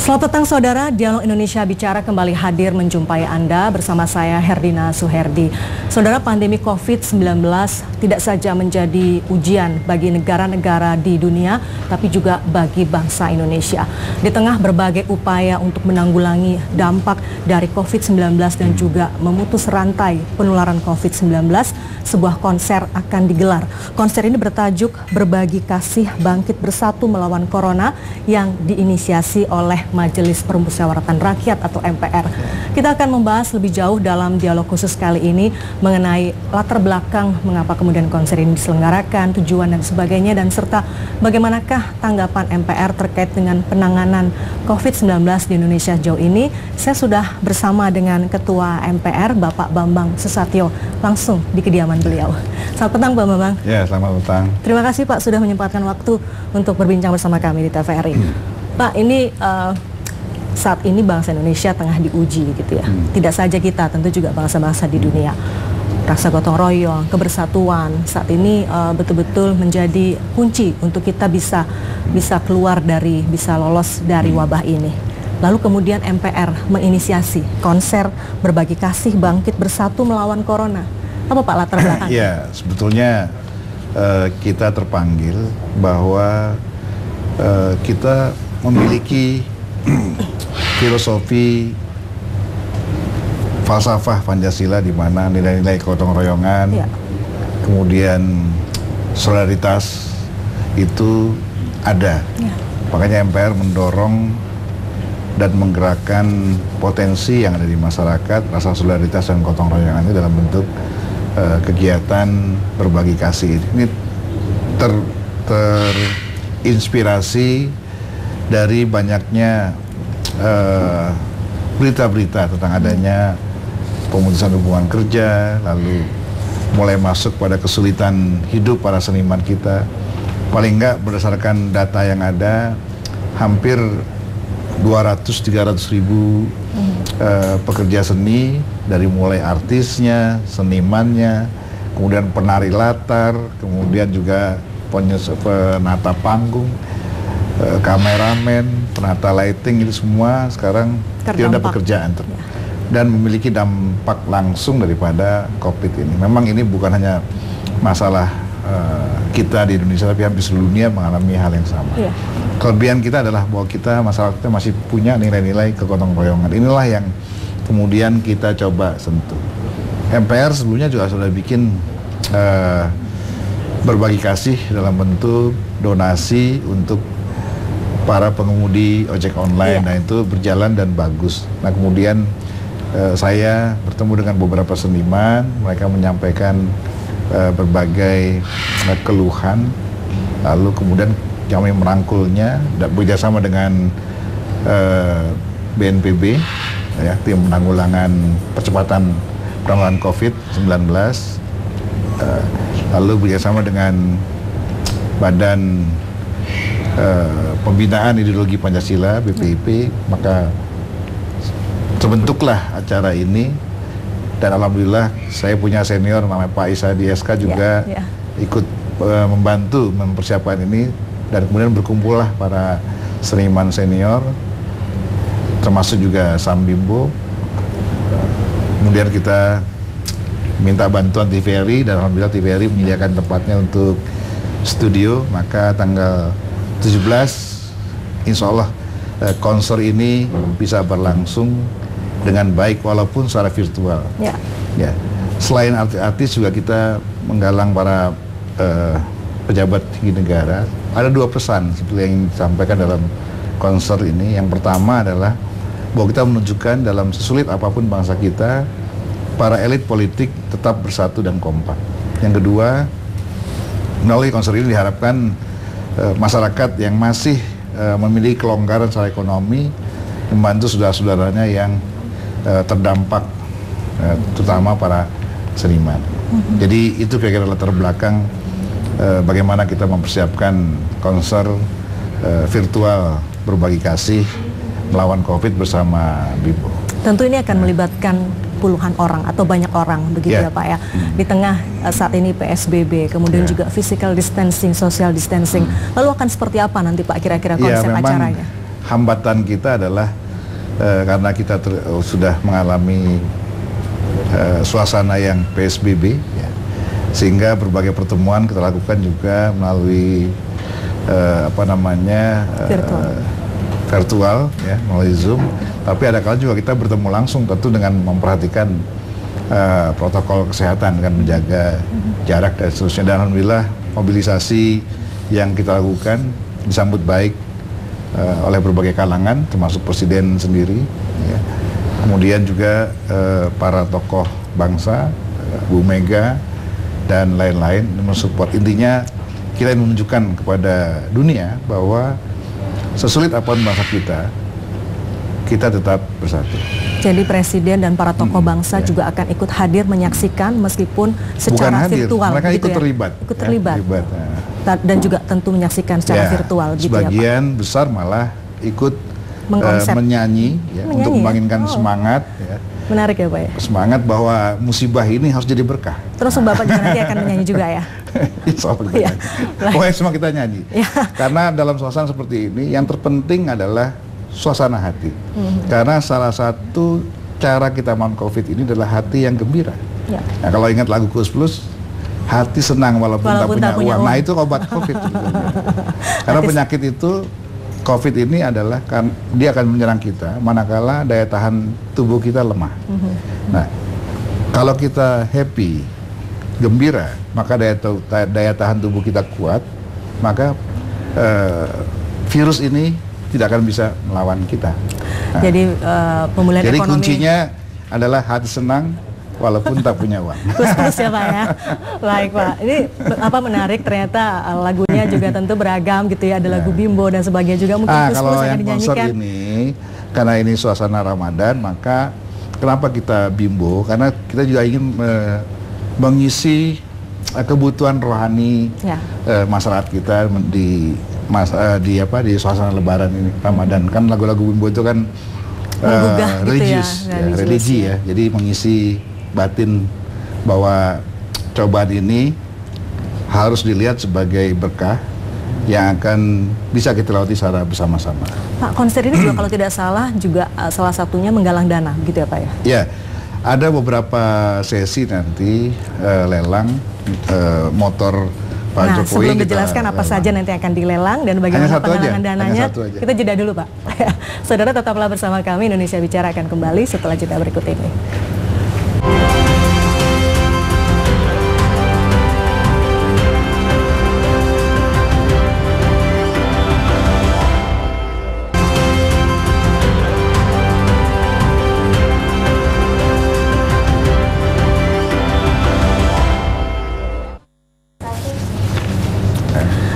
Selamat petang saudara, Dialog Indonesia Bicara kembali hadir menjumpai Anda bersama saya Herdina Suherdi. Saudara, pandemi COVID-19 tidak saja menjadi ujian bagi negara-negara di dunia, tapi juga bagi bangsa Indonesia. Di tengah berbagai upaya untuk menanggulangi dampak dari COVID-19 dan juga memutus rantai penularan COVID-19, sebuah konser akan digelar. Konser ini bertajuk Berbagi Kasih Bangkit Bersatu Melawan Corona yang diinisiasi oleh Majelis Permusyawaratan Rakyat atau MPR. Kita akan membahas lebih jauh dalam dialog khusus kali ini mengenai latar belakang mengapa kemudian konser ini diselenggarakan, tujuan dan sebagainya, dan serta bagaimanakah tanggapan MPR terkait dengan penanganan COVID-19 di Indonesia sejauh ini. Saya sudah bersama dengan Ketua MPR Bapak Bambang Susatyo langsung di kediaman beliau. Selamat petang Pak Bambang. Ya, selamat petang. Terima kasih Pak sudah menyempatkan waktu untuk berbincang bersama kami di TVRI. Pak, ini saat ini bangsa Indonesia tengah diuji gitu ya. Tidak saja kita, tentu juga bangsa-bangsa di dunia. Rasa gotong royong, kebersatuan saat ini betul-betul menjadi kunci untuk kita bisa lolos dari wabah ini. Lalu kemudian MPR menginisiasi konser Berbagi Kasih Bangkit Bersatu Melawan Corona. Apa Pak latar belakangnya? Ya, sebetulnya kita terpanggil bahwa kita memiliki filosofi falsafah Pancasila di mana nilai-nilai gotong royongan, kemudian solidaritas itu ada. Makanya MPR mendorong dan menggerakkan potensi yang ada di masyarakat, rasa solidaritas dan gotong royongan itu dalam bentuk kegiatan berbagi kasih. Ini terinspirasi dari banyaknya berita-berita tentang adanya pemutusan hubungan kerja, lalu mulai masuk pada kesulitan hidup para seniman kita. Paling enggak berdasarkan data yang ada, hampir 200-300 ribu pekerja seni, dari mulai artisnya, senimannya, kemudian penari latar, kemudian juga penata panggung, kameramen, penata lighting, itu semua sekarang tidak ada pekerjaan dan memiliki dampak langsung daripada COVID ini. Memang ini bukan hanya masalah kita di Indonesia, tapi hampir seluruh dunia mengalami hal yang sama. Kelebihan kita adalah bahwa masyarakat kita masih punya nilai-nilai kegotong royongan. Inilah yang kemudian kita coba sentuh. MPR sebelumnya juga sudah bikin berbagi kasih dalam bentuk donasi untuk para pengemudi ojek online. Nah, itu berjalan dan bagus. Nah, kemudian saya bertemu dengan beberapa seniman, mereka menyampaikan berbagai keluhan, lalu kemudian kami merangkulnya bekerjasama dengan BNPB, ya, tim penanggulangan percepatan penanggulangan COVID-19, lalu bekerjasama dengan Badan Pembinaan Ideologi Pancasila (BPIP), maka terbentuklah acara ini. Dan alhamdulillah saya punya senior namanya Pak Isadi SK juga ikut membantu mempersiapkan ini, dan kemudian berkumpullah para seniman senior termasuk juga Sam Bimbo. Kemudian kita minta bantuan TVRI dan alhamdulillah TVRI menyediakan tempatnya untuk studio. Maka tanggal 17 insya Allah konser ini bisa berlangsung dengan baik walaupun secara virtual. Ya. Selain artis-artis juga kita menggalang para pejabat tinggi negara. Ada dua pesan seperti yang disampaikan dalam konser ini. Yang pertama adalah bahwa kita menunjukkan dalam sesulit apapun bangsa kita, para elit politik tetap bersatu dan kompak. Yang kedua, melalui konser ini diharapkan masyarakat yang masih memiliki kelonggaran secara ekonomi membantu saudara-saudaranya yang terdampak, terutama para seniman. Jadi itu kira-kira latar belakang bagaimana kita mempersiapkan konser virtual berbagi kasih melawan COVID bersama Bimbo. Tentu ini akan melibatkan puluhan orang atau banyak orang begitu ya Pak ya. Di tengah saat ini PSBB, kemudian juga physical distancing, social distancing. Lalu akan seperti apa nanti Pak kira-kira konsep acaranya? hambatan kita adalah karena kita sudah mengalami suasana yang PSBB, ya, sehingga berbagai pertemuan kita lakukan juga melalui virtual, ya, melalui Zoom. Tapi ada kala juga kita bertemu langsung, tentu dengan memperhatikan protokol kesehatan, dengan menjaga jarak dan seterusnya. Dan alhamdulillah mobilisasi yang kita lakukan disambut baik oleh berbagai kalangan, termasuk Presiden sendiri, ya. Kemudian juga para tokoh bangsa, Bu Mega dan lain-lain mensupport. Intinya kita menunjukkan kepada dunia bahwa sesulit apapun bangsa kita tetap bersatu. Jadi Presiden dan para tokoh bangsa juga akan ikut hadir menyaksikan meskipun secara virtual. Mereka ikut ya? terlibat. Ikut terlibat. Nah. Dan juga tentu menyaksikan secara virtual gitu ya Pak. Sebagian besar malah ikut menyanyi, ya, untuk membangkitkan semangat. Ya. Menarik ya Pak ya? Semangat bahwa musibah ini harus jadi berkah. Terus Bapak juga nanti akan menyanyi juga ya? Insya Allah kita nyanyi. Pokoknya semua kita nyanyi. Karena dalam suasana seperti ini yang terpenting adalah suasana hati. Karena salah satu cara kita melawan COVID ini adalah hati yang gembira. Ya. Nah, kalau ingat lagu Kus Plus, hati senang walaupun tak punya uang. Nah, itu obat COVID. Karena penyakit itu, COVID ini adalah kan dia akan menyerang kita manakala daya tahan tubuh kita lemah. Nah, kalau kita happy, gembira, maka daya tahan tubuh kita kuat, maka virus ini tidak akan bisa melawan kita. Nah, jadi pemulihan ekonomi. Jadi kuncinya adalah hati senang walaupun tak punya uang. Kus-kus ya Pak ya. Baik Pak. Ini menarik, ternyata lagunya juga tentu beragam gitu ya. Ada lagu Bimbo dan sebagainya juga mungkin kus-kus kalau yang dinyanyikan. Konser ini, karena ini suasana Ramadan, maka kenapa kita Bimbo? Karena kita juga ingin mengisi kebutuhan rohani masyarakat kita di suasana Lebaran ini, Ramadan. Kan lagu-lagu Bimbo itu kan religius, gitu ya, religi ya. Jadi mengisi batin bahwa cobaan ini harus dilihat sebagai berkah yang akan bisa kita lewati secara bersama-sama. Pak, konser ini juga kalau tidak salah juga salah satunya menggalang dana, gitu ya Pak ya? Ya, ada beberapa sesi nanti lelang motor Pak Jokowi. Sebelum dijelaskan apa saja nanti akan dilelang dan bagaimana penggalangan dananya, kita jeda dulu Pak. Saudara tetaplah bersama kami, Indonesia Bicara akan kembali setelah jeda berikut ini.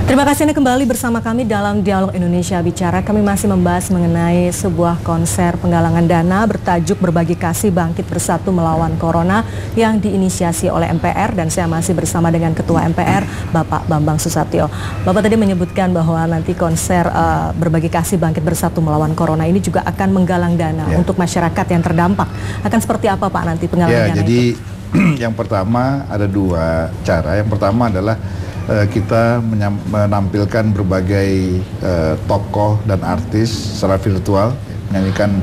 Terima kasih Anda kembali bersama kami dalam Dialog Indonesia Bicara. Kami masih membahas mengenai sebuah konser penggalangan dana bertajuk Berbagi Kasih Bangkit Bersatu Melawan Corona yang diinisiasi oleh MPR, dan saya masih bersama dengan Ketua MPR Bapak Bambang Susatyo. Bapak tadi menyebutkan bahwa nanti konser Berbagi Kasih Bangkit Bersatu Melawan Corona ini juga akan menggalang dana untuk masyarakat yang terdampak. Akan seperti apa Pak nanti penggalangan dana jadi, itu? Yang pertama ada dua cara. Yang pertama adalah kita menampilkan berbagai tokoh dan artis secara virtual, menyanyikan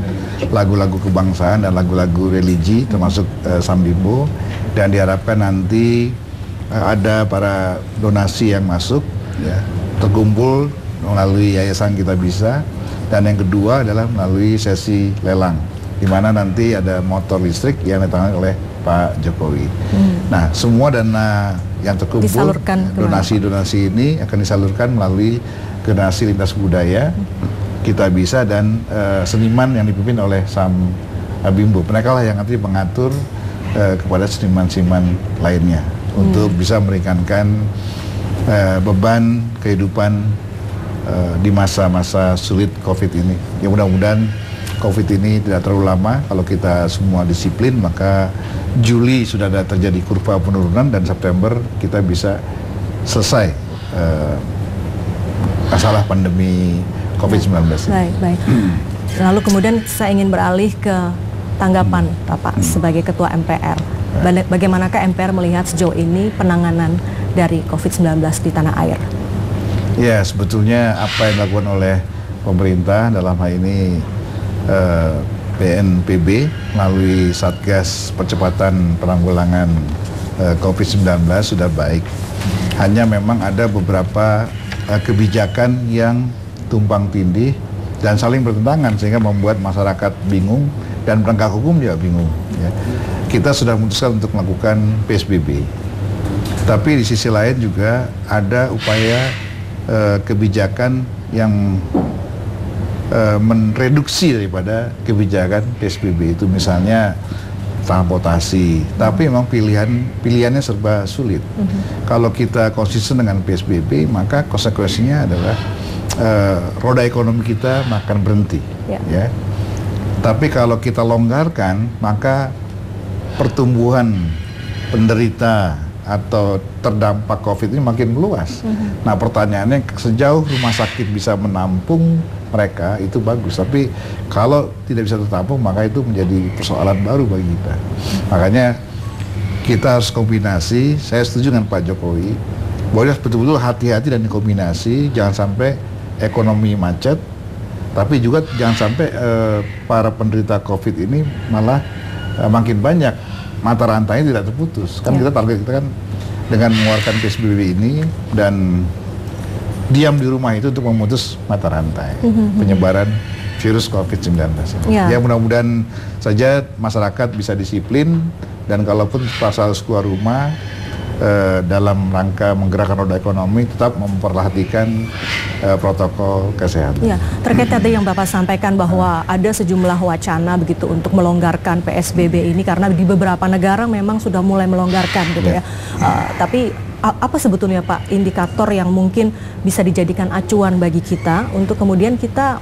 lagu-lagu kebangsaan dan lagu-lagu religi termasuk Sam Bimbo, dan diharapkan nanti ada para donasi yang masuk ya, terkumpul melalui Yayasan Kita Bisa, dan yang kedua adalah melalui sesi lelang di mana nanti ada motor listrik yang ditangani oleh Pak Jokowi. Nah, semua dana yang terkumpul, donasi-donasi ini akan disalurkan melalui generasi lintas budaya Kita Bisa dan seniman yang dipimpin oleh Sam Bimbo. Mereka lah yang nanti mengatur kepada seniman-seniman lainnya untuk bisa meringankan beban kehidupan di masa-masa sulit COVID ini. Ya, mudah-mudahan COVID ini tidak terlalu lama. Kalau kita semua disiplin, maka Juli sudah ada terjadi kurva penurunan dan September kita bisa selesai masalah pandemi COVID-19. Baik. Lalu kemudian saya ingin beralih ke tanggapan Bapak sebagai Ketua MPR. Bagaimanakah MPR melihat sejauh ini penanganan dari COVID-19 di tanah air? Ya, sebetulnya apa yang dilakukan oleh pemerintah dalam hal ini BNPB melalui Satgas Percepatan Penanggulangan COVID-19 sudah baik. Hanya memang ada beberapa kebijakan yang tumpang tindih dan saling bertentangan sehingga membuat masyarakat bingung dan penegak hukum juga bingung. Ya. Kita sudah memutuskan untuk melakukan PSBB. Tapi di sisi lain juga ada upaya kebijakan yang mereduksi daripada kebijakan PSBB itu, misalnya transportasi. Tapi memang pilihannya serba sulit. Kalau kita konsisten dengan PSBB, maka konsekuensinya adalah roda ekonomi kita akan berhenti. Ya. Tapi kalau kita longgarkan, maka pertumbuhan penderita atau terdampak COVID ini makin meluas. Nah, pertanyaannya, sejauh rumah sakit bisa menampung mereka itu bagus, tapi kalau tidak bisa tertampung maka itu menjadi persoalan baru bagi kita. Makanya kita harus kombinasi. Saya setuju dengan Pak Jokowi bahwa betul-betul hati-hati dan kombinasi, jangan sampai ekonomi macet, tapi juga jangan sampai para penderita COVID ini malah makin banyak, mata rantainya tidak terputus. Kan kita target kita kan dengan mengeluarkan PSBB ini dan diam di rumah itu untuk memutus mata rantai penyebaran virus COVID-19. Ya, mudah-mudahan saja masyarakat bisa disiplin, dan kalaupun harus keluar rumah dalam rangka menggerakkan roda ekonomi, tetap memperhatikan protokol kesehatan. Ya, terkait tadi yang Bapak sampaikan bahwa ada sejumlah wacana begitu untuk melonggarkan PSBB ini karena di beberapa negara memang sudah mulai melonggarkan gitu ya. Tapi apa sebetulnya Pak indikator yang mungkin bisa dijadikan acuan bagi kita untuk kemudian kita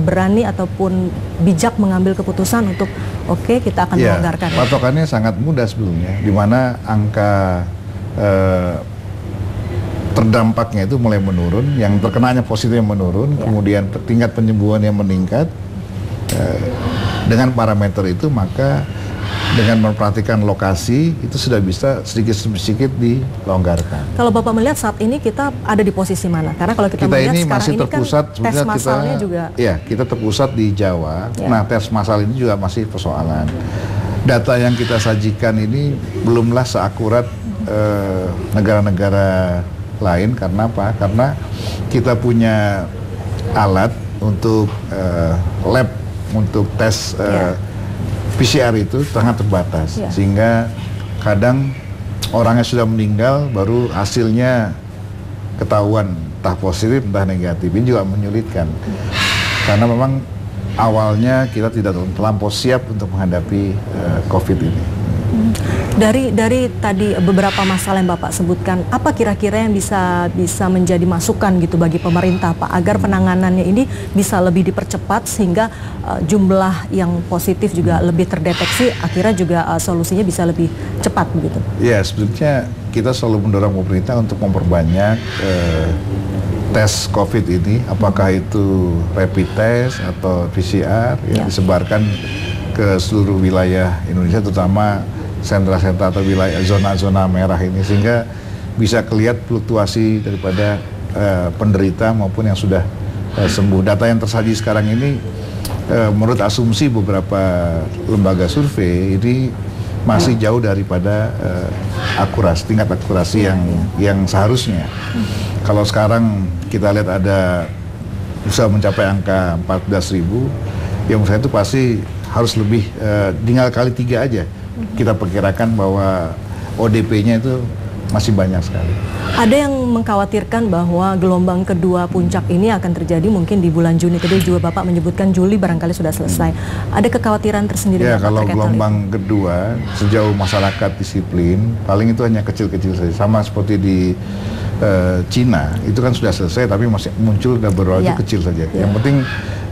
berani ataupun bijak mengambil keputusan untuk kita akan melonggarkan? Patokannya sangat mudah sebelumnya, di mana angka terdampaknya itu mulai menurun, yang terkenanya positifnya menurun, kemudian tingkat penyembuhannya meningkat. Dengan parameter itu maka dengan memperhatikan lokasi itu sudah bisa sedikit-sedikit dilonggarkan. Kalau Bapak melihat saat ini kita ada di posisi mana? Karena kalau kita melihat ini masih terpusat, kan tes masalnya juga. Ya, kita terpusat di Jawa. Nah, tes massal ini juga masih persoalan. Data yang kita sajikan ini belumlah seakurat negara-negara lain. Karena apa? Karena kita punya alat untuk lab untuk tes PCR itu sangat terbatas, sehingga kadang orangnya sudah meninggal baru hasilnya ketahuan entah positif entah negatif. Ini juga menyulitkan karena memang awalnya kita tidak terlampau siap untuk menghadapi COVID ini. Dari tadi beberapa masalah yang Bapak sebutkan, apa kira-kira yang bisa menjadi masukan gitu bagi pemerintah Pak agar penanganannya ini bisa lebih dipercepat sehingga jumlah yang positif juga lebih terdeteksi, akhirnya juga solusinya bisa lebih cepat begitu? Ya, sebetulnya kita selalu mendorong pemerintah untuk memperbanyak tes COVID ini, apakah itu rapid test atau PCR disebarkan ke seluruh wilayah Indonesia, terutama sentra-sentra atau wilayah zona-zona merah ini, sehingga bisa kelihatan fluktuasi daripada penderita maupun yang sudah sembuh. Data yang tersaji sekarang ini menurut asumsi beberapa lembaga survei ini masih jauh daripada tingkat akurasi yang seharusnya. Kalau sekarang kita lihat ada bisa mencapai angka 14.000, yang menurut saya itu pasti harus lebih, tinggal kali 3 aja. Kita perkirakan bahwa ODP-nya itu masih banyak sekali. Ada yang mengkhawatirkan bahwa gelombang kedua puncak ini akan terjadi mungkin di bulan Juni. Tadi juga Bapak menyebutkan Juli barangkali sudah selesai. Ada kekhawatiran tersendiri? Ya, kalau gelombang kedua, sejauh masyarakat disiplin, paling itu hanya kecil-kecil saja. Sama seperti di Cina, itu kan sudah selesai tapi masih muncul dan itu kecil saja. Yang penting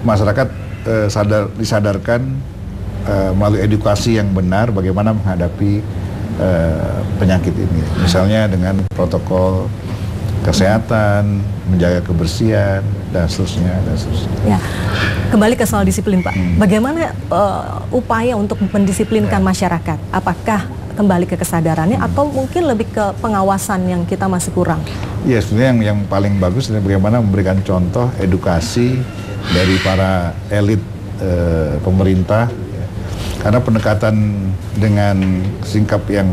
masyarakat disadarkan melalui edukasi yang benar bagaimana menghadapi penyakit ini, misalnya dengan protokol kesehatan, menjaga kebersihan dan seterusnya. Ya, kembali ke soal disiplin Pak, bagaimana upaya untuk mendisiplinkan masyarakat? Apakah kembali ke kesadarannya atau mungkin lebih ke pengawasan yang kita masih kurang? Ya, sebenarnya yang paling bagus adalah bagaimana memberikan contoh edukasi dari para elit pemerintah, ya. Karena pendekatan dengan sikap yang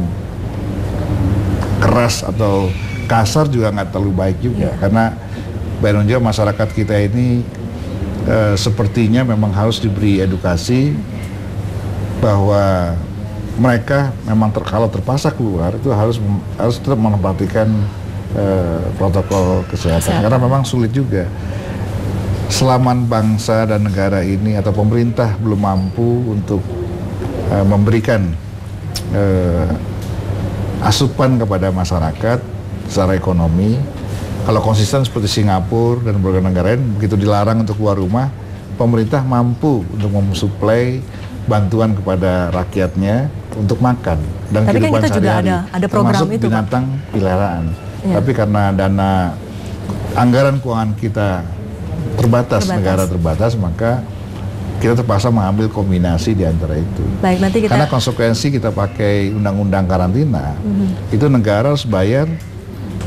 keras atau kasar juga nggak terlalu baik juga, karena Indonesia masyarakat kita ini sepertinya memang harus diberi edukasi bahwa mereka memang kalau terpaksa keluar itu harus tetap memperhatikan protokol kesehatan, karena memang sulit juga. Selama bangsa dan negara ini atau pemerintah belum mampu untuk memberikan asupan kepada masyarakat secara ekonomi, kalau konsisten seperti Singapura dan beberapa negara lain, begitu dilarang untuk keluar rumah, pemerintah mampu untuk mensuplai bantuan kepada rakyatnya untuk makan dan tapi kehidupan kan kita juga ada program termasuk itu, binatang peliharaan. Tapi karena anggaran keuangan kita terbatas, negara terbatas, maka kita terpaksa mengambil kombinasi di antara itu. Baik, nanti karena konsekuensi kita pakai undang-undang karantina, itu negara harus bayar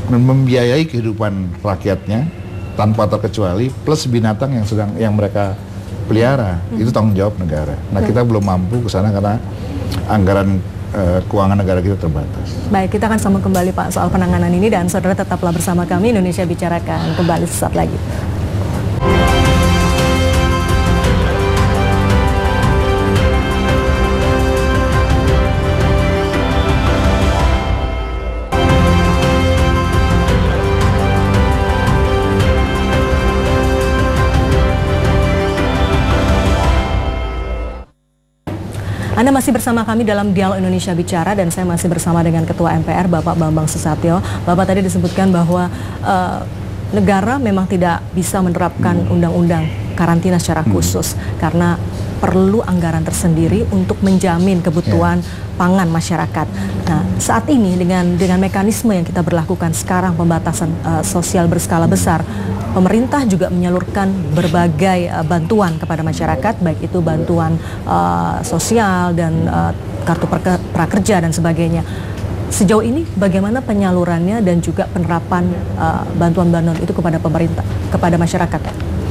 dan membiayai kehidupan rakyatnya tanpa terkecuali, plus binatang yang mereka pelihara. Itu tanggung jawab negara. Nah, kita belum mampu ke sana karena anggaran keuangan negara kita terbatas. Baik, kita akan sambung kembali Pak soal penanganan ini, dan saudara tetaplah bersama kami. Indonesia Bicarakan kembali sesaat lagi. Anda masih bersama kami dalam Dialog Indonesia Bicara, dan saya masih bersama dengan Ketua MPR Bapak Bambang Susatyo. Bapak tadi disebutkan bahwa negara memang tidak bisa menerapkan undang-undang karantina secara khusus karena perlu anggaran tersendiri untuk menjamin kebutuhan pangan masyarakat. Nah, saat ini dengan mekanisme yang kita berlakukan sekarang, pembatasan sosial berskala besar, pemerintah juga menyalurkan berbagai bantuan kepada masyarakat, baik itu bantuan sosial dan kartu prakerja dan sebagainya. Sejauh ini bagaimana penyalurannya dan juga penerapan bantuan-bantuan itu kepada pemerintah, kepada masyarakat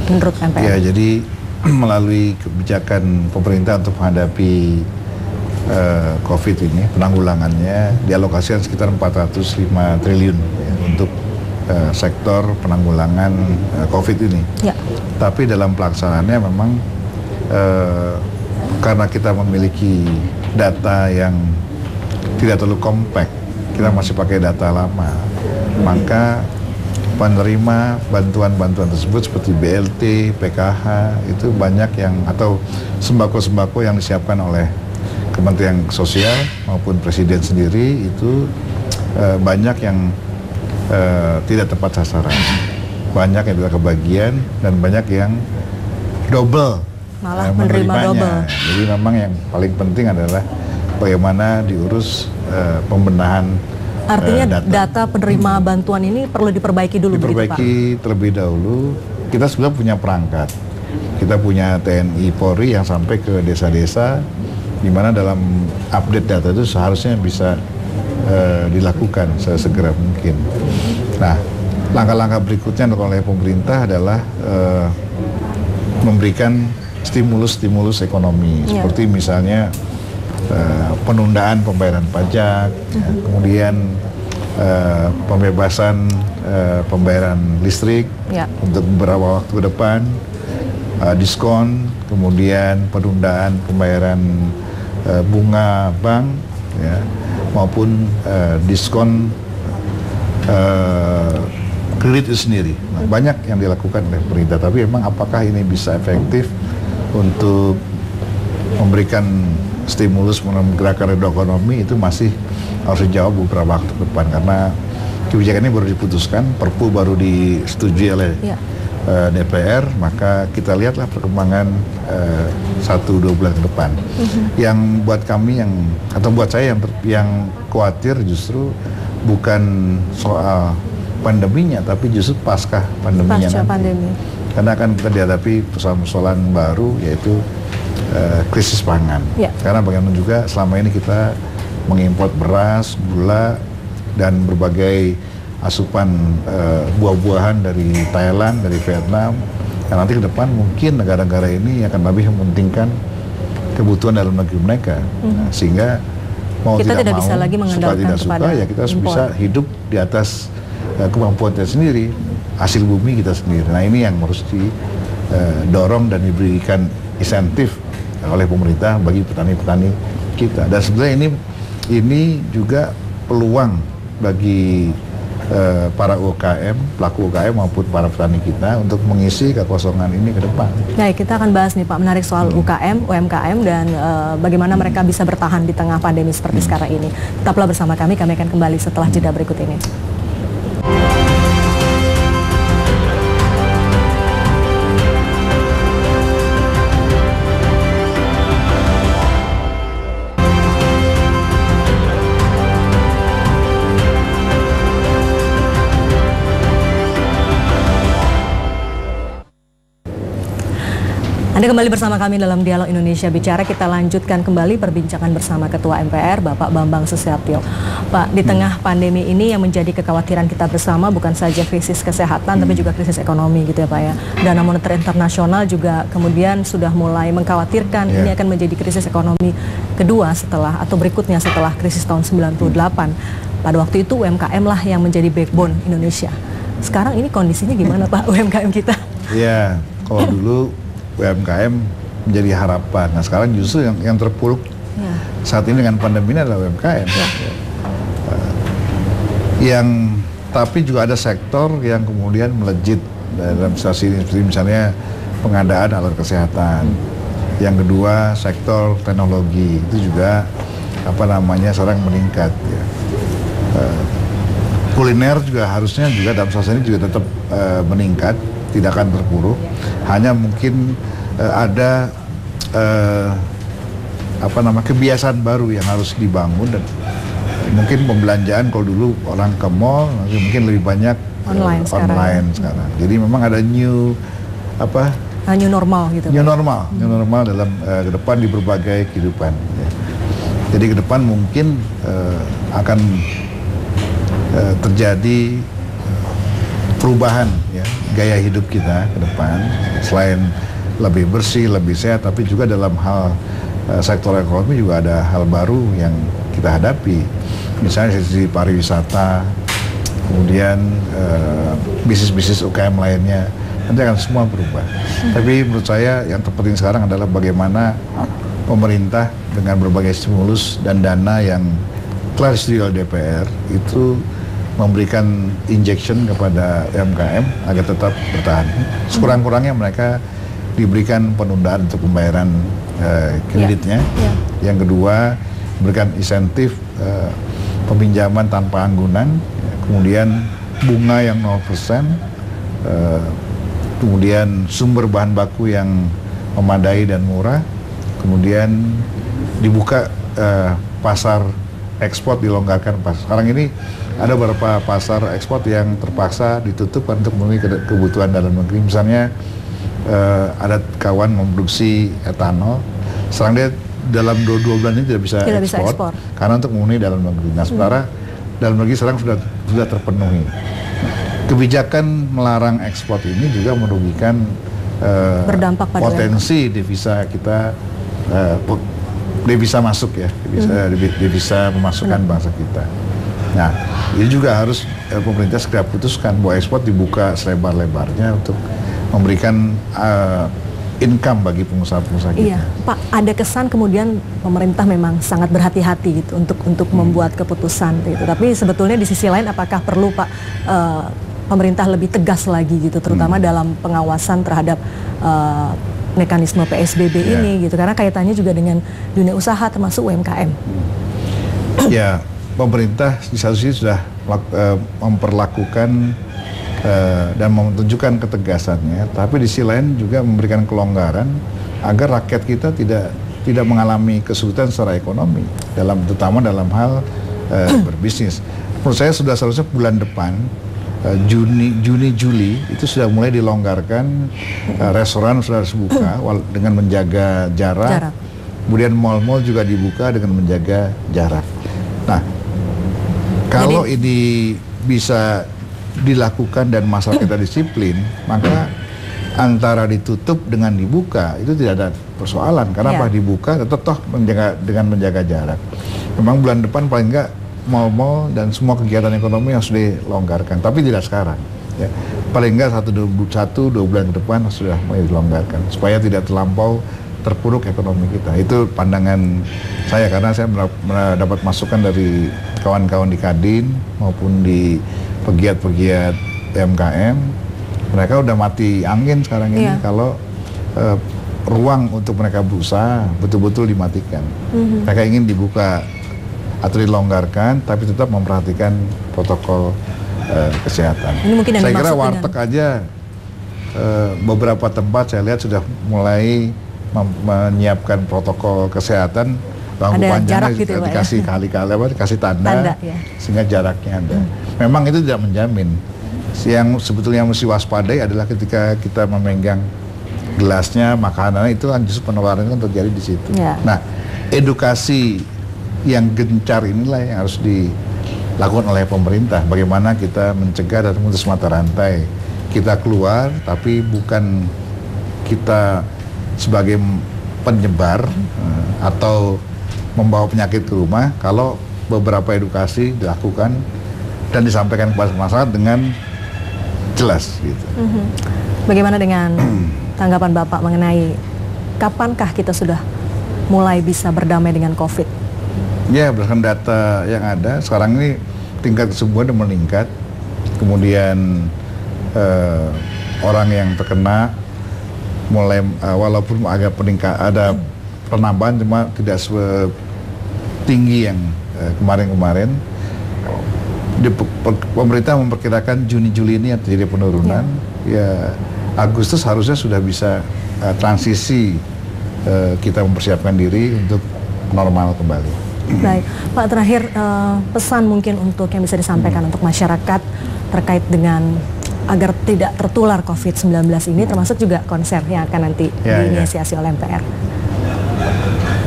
menurut MPR? Ya, jadi melalui kebijakan pemerintah untuk menghadapi COVID ini, penanggulangannya dialokasikan sekitar 405 triliun ya, untuk sektor penanggulangan COVID ini. Ya. Tapi dalam pelaksanaannya memang karena kita memiliki data yang tidak terlalu kompak, kita masih pakai data lama, maka penerima bantuan-bantuan tersebut seperti BLT, PKH itu banyak yang, atau sembako-sembako yang disiapkan oleh Kementerian Sosial maupun Presiden sendiri itu banyak yang tidak tepat sasaran, banyak yang tidak kebagian, dan banyak yang double, malah menerima double. Jadi memang yang paling penting adalah bagaimana diurus pembenahan. Artinya data penerima bantuan ini perlu diperbaiki dulu, diperbaiki terlebih dahulu. Kita sebenarnya punya perangkat, kita punya TNI Polri yang sampai ke desa-desa, di mana dalam update data itu seharusnya bisa dilakukan sesegera mungkin. Nah, langkah-langkah berikutnya oleh pemerintah adalah memberikan stimulus ekonomi, seperti misalnya penundaan pembayaran pajak, kemudian pembebasan pembayaran listrik untuk beberapa waktu ke depan, diskon, kemudian penundaan pembayaran bunga bank, ya, maupun diskon kredit itu sendiri. Nah, banyak yang dilakukan oleh pemerintah, tapi memang apakah ini bisa efektif untuk memberikan stimulus menggerakkan roda ekonomi, itu masih harus dijawab beberapa waktu ke depan, karena kebijakan ini baru diputuskan, Perpu baru disetujui oleh DPR, maka kita lihatlah perkembangan 1-2 bulan ke depan. Yang buat kami atau buat saya yang khawatir justru bukan soal pandeminya, tapi justru pasca pandeminya nanti. Karena akan kita dihadapi persoalan baru, yaitu krisis pangan. Karena bagaimana juga selama ini kita mengimpor beras, gula, dan berbagai asupan buah-buahan dari Thailand, dari Vietnam, Karena nanti ke depan mungkin negara-negara ini akan lebih mementingkan kebutuhan dalam negeri mereka. Nah, sehingga mau kita tidak mau, bisa lagi suka tidak suka, ya kita harus bisa hidup di atas kemampuan kita sendiri, hasil bumi kita sendiri. Nah, ini yang harus didorong dan diberikan insentif oleh pemerintah bagi petani-petani kita. Dan sebenarnya ini juga peluang bagi para UKM, pelaku UKM maupun para petani kita untuk mengisi kekosongan ini ke depan. Baik, kita akan bahas nih Pak, menarik soal UMKM dan bagaimana mereka bisa bertahan di tengah pandemi seperti sekarang ini. Tetaplah bersama kami akan kembali setelah jeda berikut ini. Anda kembali bersama kami dalam Dialog Indonesia Bicara. Kita lanjutkan kembali perbincangan bersama Ketua MPR, Bapak Bambang Susatyo. Pak, di tengah pandemi ini yang menjadi kekhawatiran kita bersama bukan saja krisis kesehatan, tapi juga krisis ekonomi gitu ya Pak ya. Dana Moneter Internasional juga kemudian sudah mulai mengkhawatirkan ini akan menjadi krisis ekonomi kedua atau berikutnya setelah krisis tahun 98. Pada waktu itu UMKM lah yang menjadi backbone Indonesia. Sekarang ini kondisinya gimana Pak UMKM kita? Ya, kalau dulu UMKM menjadi harapan. Nah, sekarang justru yang terpuruk saat ini dengan pandemi ini adalah UMKM. Tapi juga ada sektor yang kemudian melejit dalam situasi ini, seperti misalnya pengadaan alat kesehatan. Yang kedua, sektor teknologi itu juga sekarang meningkat. Ya. Kuliner juga harusnya juga dalam situasi ini juga tetap meningkat, tidak akan terpuruk. Hanya mungkin ada kebiasaan baru yang harus dibangun, dan mungkin pembelanjaan kalau dulu orang ke mall mungkin lebih banyak online sekarang. Jadi memang ada new normal gitu. New normal dalam ke depan di berbagai kehidupan. Ya. Jadi ke depan mungkin akan terjadi perubahan ya, gaya hidup kita ke depan, selain lebih bersih, lebih sehat, tapi juga dalam hal sektor ekonomi juga ada hal baru yang kita hadapi. Misalnya sisi pariwisata, kemudian bisnis-bisnis UKM lainnya, nanti akan semua berubah. Tapi menurut saya yang terpenting sekarang adalah bagaimana pemerintah dengan berbagai stimulus dan dana yang telah disetujui oleh DPR itu memberikan injection kepada UMKM agar tetap bertahan. Sekurang-kurangnya mereka diberikan penundaan untuk pembayaran kreditnya. Yang kedua, berikan insentif peminjaman tanpa anggunan, kemudian bunga yang 0%, kemudian sumber bahan baku yang memadai dan murah, kemudian dibuka pasar ekspor, dilonggarkan pasar. Sekarang ini ada beberapa pasar ekspor yang terpaksa ditutup untuk memenuhi kebutuhan dalam negeri. Misalnya ada kawan memproduksi etanol, sekarang dia dalam 2 bulan ini tidak bisa ekspor karena untuk memenuhi dalam negeri. Nah, sementara dalam negeri sekarang sudah terpenuhi. Kebijakan melarang ekspor ini juga merugikan berdampak pada potensi devisa kita, devisa masuk ya, devisa pemasukan bangsa kita. Nah, ini juga harus pemerintah segera putuskan bahwa ekspor dibuka selebar-lebarnya untuk memberikan income bagi pengusaha-pengusaha kita. Iya, Pak, ada kesan kemudian pemerintah memang sangat berhati-hati gitu untuk membuat keputusan gitu. Tapi sebetulnya di sisi lain apakah perlu Pak pemerintah lebih tegas lagi gitu, terutama dalam pengawasan terhadap mekanisme PSBB ini gitu, karena kaitannya juga dengan dunia usaha termasuk UMKM. Ya, pemerintah di satu sisi sudah memperlakukan dan menunjukkan ketegasannya, tapi di sisi lain juga memberikan kelonggaran agar rakyat kita tidak mengalami kesulitan secara ekonomi, terutama dalam hal berbisnis. Menurut saya sudah seharusnya bulan depan, Juni Juli itu sudah mulai dilonggarkan, restoran sudah harus buka dengan menjaga jarak. Kemudian mal-mal juga dibuka dengan menjaga jarak. Nah, kalau ini bisa dilakukan dan masyarakat kita disiplin, maka antara ditutup dengan dibuka itu tidak ada persoalan. Karena apa? Dibuka tetap toh menjaga jarak. Memang bulan depan paling enggak mal-mal dan semua kegiatan ekonomi harus dilonggarkan, tapi tidak sekarang. Ya. Paling enggak 1-2 bulan ke depan sudah mulai dilonggarkan supaya tidak terlampau terpuruk ekonomi kita. Itu pandangan saya karena saya mendapat masukan dari kawan-kawan di Kadin maupun di pegiat-pegiat UMKM. Mereka udah mati angin sekarang ini kalau ruang untuk mereka berusaha betul-betul dimatikan. Mereka ingin dibuka atau dilonggarkan, tapi tetap memperhatikan protokol kesehatan. Ini mungkin saya kira warteg aja beberapa tempat saya lihat sudah mulai menyiapkan protokol kesehatan. Bangku panjangnya gitu, dikasih kali-kali dikasih tanda sehingga jaraknya ada. Memang itu tidak menjamin. Yang sebetulnya mesti waspadai adalah ketika kita memegang gelasnya, makanannya, itu kan justru penularan kan terjadi di situ. Nah, edukasi yang gencar inilah yang harus dilakukan oleh pemerintah. Bagaimana kita mencegah dan memutus mata rantai. Kita keluar, tapi bukan kita sebagai penyebar atau membawa penyakit ke rumah. Kalau beberapa edukasi dilakukan dan disampaikan kepada masyarakat dengan jelas gitu. Bagaimana dengan tanggapan Bapak mengenai kapankah kita sudah mulai bisa berdamai dengan COVID? Ya, berdasarkan data yang ada sekarang ini tingkat kesembuhan meningkat. Kemudian orang yang terkena mulai walaupun agak peningkat, ada penambahan cuma tidak setinggi yang kemarin-kemarin. Pemerintah memperkirakan Juni-Juli ini terjadi penurunan. Ya, Agustus harusnya sudah bisa transisi, kita mempersiapkan diri untuk normal kembali. Baik, Pak, terakhir pesan mungkin untuk yang bisa disampaikan untuk masyarakat terkait dengan agar tidak tertular COVID-19 ini, termasuk juga konser yang akan nanti diinisiasi oleh MPR.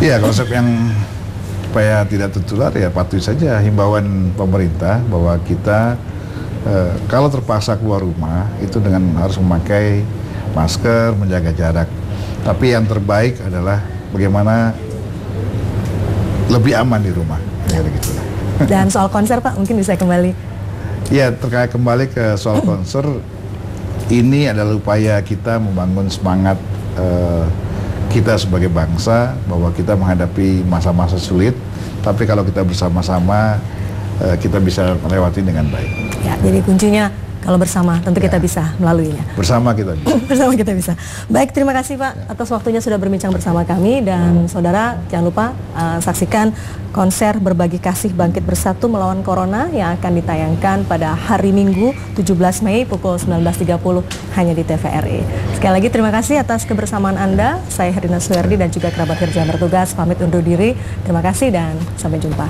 Ya, konsep yang supaya tidak tertular ya patuhi saja himbauan pemerintah bahwa kita kalau terpaksa keluar rumah itu dengan harus memakai masker, menjaga jarak. Tapi yang terbaik adalah bagaimana lebih aman di rumah. Ya, gitu. Dan soal konser, Pak, mungkin bisa kembali. Ya, terkait kembali ke soal konser, ini adalah upaya kita membangun semangat kita sebagai bangsa bahwa kita menghadapi masa-masa sulit, tapi kalau kita bersama-sama kita bisa melewati dengan baik. Ya, jadi kuncinya kalau bersama tentu kita bisa melaluinya. Bersama kita bisa. Bersama kita bisa. Baik, terima kasih Pak atas waktunya sudah berbincang bersama kami, dan saudara jangan lupa saksikan konser Berbagi Kasih Bangkit Bersatu Melawan Corona yang akan ditayangkan pada hari Minggu 17 Mei pukul 19.30 hanya di TVRI. Sekali lagi terima kasih atas kebersamaan Anda. Saya Herdina Suherdi dan juga kerabat kerja yang bertugas pamit undur diri. Terima kasih dan sampai jumpa.